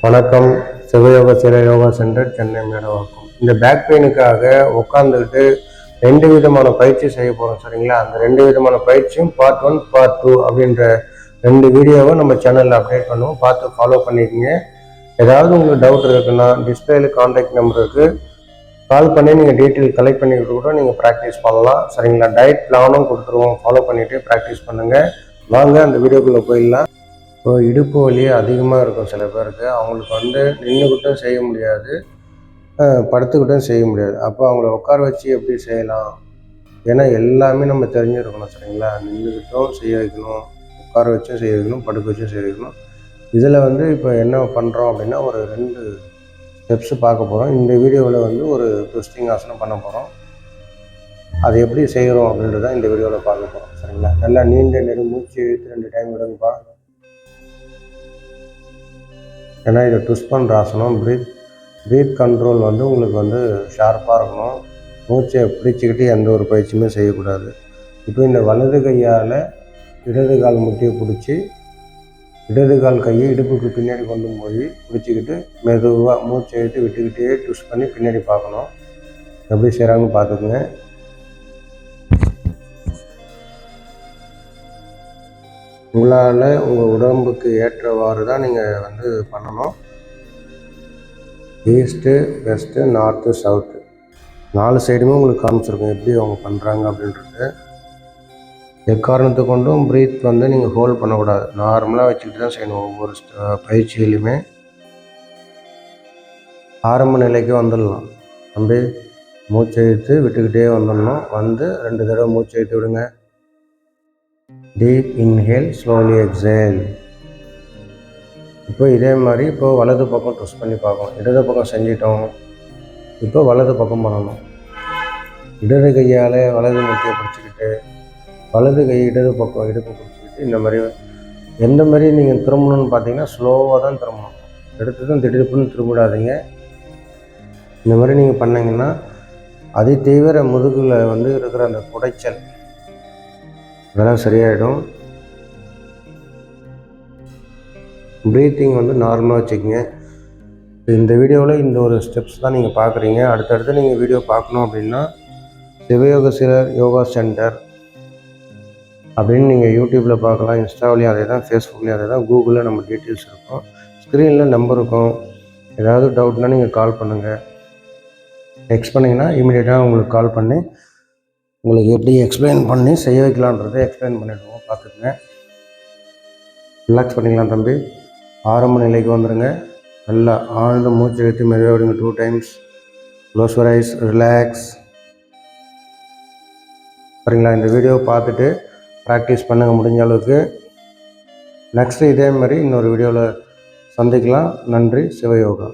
வணக்கம். சிவயோக சிற யோகா சென்டர், சென்னை மேடவாக்கம். இந்த பேக் பெயினுக்காக உட்காந்துக்கிட்டு 2 விதமான பயிற்சி செய்ய போகிறோம், சரிங்களா? அந்த 2 விதமான பயிற்சியும் பார்ட் 1 பார்ட் 2 அப்படின்ற 2 வீடியோவை நம்ம சேனலில் அப்டேட் பண்ணுவோம். பார்த்து ஃபாலோ பண்ணிக்கோங்க. ஏதாவது உங்களுக்கு டவுட் இருக்குன்னா டிஸ்பிளேல கான்டாக்ட் நம்பர் இருக்குது, கால் பண்ணி நீங்கள் டீட்டெயில் கலெக்ட் பண்ணிக்கிட்டு கூட நீங்கள் ப்ராக்டிஸ் பண்ணலாம், சரிங்களா? டயட் பிளானும் கொடுத்துருவோம், ஃபாலோ பண்ணிவிட்டு ப்ராக்டிஸ் பண்ணுங்கள். வாங்க அந்த வீடியோக்குள்ளே போயிடலாம். இப்போ இடுப்பு வலி அதிகமாக இருக்கும் சில பேருக்கு. அவங்களுக்கு நின்றுக்கிட்டும் செய்ய முடியாது, படுத்துக்கிட்டும் செய்ய முடியாது. அப்போ அவங்கள உட்கார வச்சு எப்படி செய்யலாம்? ஏன்னா எல்லாமே நம்ம தெரிஞ்சிருக்கணும், சரிங்களா? நின்றுக்கிட்டும் செய்ய வைக்கணும், உட்கார வச்சும் செய்ய வைக்கணும், படுக்க வச்சும் செய்ய வைக்கணும். இதில் இப்போ என்ன பண்ணுறோம் அப்படின்னா, ஒரு 2 ஸ்டெப்ஸு பார்க்க போகிறோம். இந்த வீடியோவில் ஒரு ட்விஸ்டிங் ஆசனம் பண்ண போகிறோம். அது எப்படி செய்கிறோம் அப்படின்றத இந்த வீடியோவில் பார்க்க போகிறோம், சரிங்களா? நல்லா நீண்ட நேரம் மூச்சு இழுத்து 2 டைம் விடுங்கப்பா. ஏன்னா இதை ட்விஸ்ட் பண்ணுற ஆசனம். ப்ரீத் கண்ட்ரோல் உங்களுக்கு ஷார்ப்பாக இருக்கணும். மூச்சை பிடிச்சிக்கிட்டு எந்த ஒரு பயிற்சியுமே செய்யக்கூடாது. இப்போ இந்த வலது கையால் இடது கால் முட்டியை பிடிச்சி, இடது கால் கையை இடுப்புக்கு பின்னாடி கொண்டு போய் பிடிச்சிக்கிட்டு மெதுவாக மூச்சை எடுத்து விட்டுக்கிட்டே ட்விஸ்ட் பண்ணி பின்னாடி பார்க்கணும். எப்படி செய்கிறாங்கன்னு பார்த்துக்குங்க. உங்களால் உங்கள் உடம்புக்கு ஏற்றவாறு தான் நீங்கள் பண்ணணும். ஈஸ்ட்டு, வெஸ்ட்டு, நார்த்து, சவுத்து 4 சைடுமே உங்களுக்கு காமிச்சிருக்கோம் எப்படி அவங்க பண்ணுறாங்க அப்படின்றது. எக்காரணத்தை கொண்டும் ப்ரீத் நீங்கள் ஹோல்ட் பண்ணக்கூடாது. நார்மலாக வச்சுக்கிட்டு தான் செய்யணும். ஒவ்வொரு பயிற்சியிலையுமே ஆரம்ப நிலைக்கு வந்துடலாம். அப்படியே மூச்சை இழுத்து விட்டுக்கிட்டே வந்துடணும். 2 தடவை மூச்சை இழுத்து விடுங்க. Deep inhale, slowly exhale. இப்போ இதே மாதிரி வலது பக்கம் ட்விஸ்ட் பண்ணி பார்க்கணும். இடது பக்கம் செஞ்சிட்டோம், இப்போ வலது பக்கம் பண்ணணும். இடது கையால் வலது முட்டியை பிடிச்சிக்கிட்டு, வலது கை இடது பக்கம் இடுப்பு பிடிச்சிக்கிட்டு, இந்த மாதிரி எந்த மாதிரி நீங்கள் திரும்பணும்னு பார்த்தீங்கன்னா ஸ்லோவாக தான் திரும்பணும். எடுத்ததும் திடீர்னு திரும்பிடாதீங்க. இந்த மாதிரி நீங்கள் பண்ணிங்கன்னா அதி தீவிர முதுகில் இருக்கிற அந்த குடைச்சல் அதெல்லாம் சரியாயிடும். ப்ரீத்திங் நார்மலாக வச்சுக்கோங்க. இந்த வீடியோவில் இந்த ஒரு ஸ்டெப்ஸ் தான் நீங்கள் பார்க்குறீங்க. அடுத்தடுத்து நீங்கள் வீடியோ பார்க்கணும் அப்படின்னா சிவயோக சிலர் யோகா சென்டர் அப்படின்னு நீங்கள் யூடியூப்பில் பார்க்கலாம். இன்ஸ்டாவிலையும் அதே தான், ஃபேஸ்புக்லேயும் அதே தான், கூகுளில் நம்ம டீட்டெயில்ஸ் இருக்கும், ஸ்க்ரீனில் நம்பர் இருக்கும். ஏதாவது டவுட்னால் நீங்கள் கால் பண்ணுங்கள். டெக்ஸ்ட் பண்ணிங்கன்னா இமீடியட்டாக உங்களுக்கு கால் பண்ணி உங்களுக்கு எப்படி எக்ஸ்பிளைன் பண்ணி செய்ய வைக்கலான்றதை எக்ஸ்பிளைன் பண்ணிவிடுவோம். பார்த்துக்குங்க. ரிலாக்ஸ் பண்ணிக்கலாம் தம்பி. ஆரம்ப நிலைக்கு வந்துடுங்க. நல்லா ஆழ்ந்த மூச்சு எடுத்து மெதுவாக விடுங்க. 2 times. Close your eyes, relax. சரிங்களா? இந்த வீடியோவை பார்த்துட்டு ப்ராக்டிஸ் பண்ணுங்கள் முடிஞ்ச அளவுக்கு. நெக்ஸ்ட்டு இதே மாதிரி இன்னொரு வீடியோவில் சந்திக்கலாம். நன்றி. சிவயோகா.